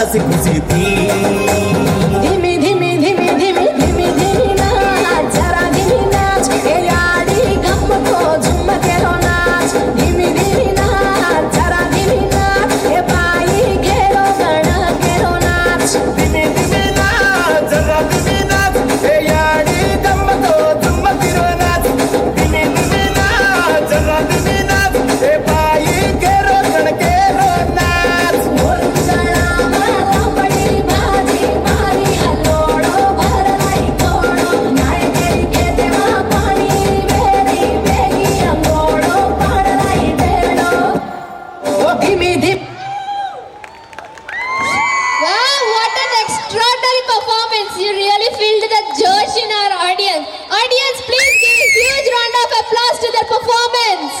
हसी खुशी थी। धीमी धीमी धीमी धीमी धीमी धीमी नाच जरा धीमी नाच ए याडी गप्पो झुम केलो नाच धीमी धीमी नाच जरा धीमी नाच ए बाई घेरो गण केलो नाच धीमी धीमी नाच जरा धीमी नाच ए याडी गम्मतो झुम्मकिरो नाच धीमी धीमी नाच जरा धीमी नाच ए बाई केरो गणकेरो नाच। ढोल तळाला पडी भाजी मारी हलोडो भरलाई कोडो नाळकेळी घेतेवा पाणी वेरी वेगी अंगोडो पाडलाई बेडो ओ धीमी धीमी Wow, what an extraordinary performance. You really filled the josh in our audience. Audience, please give a huge round of applause to their performance.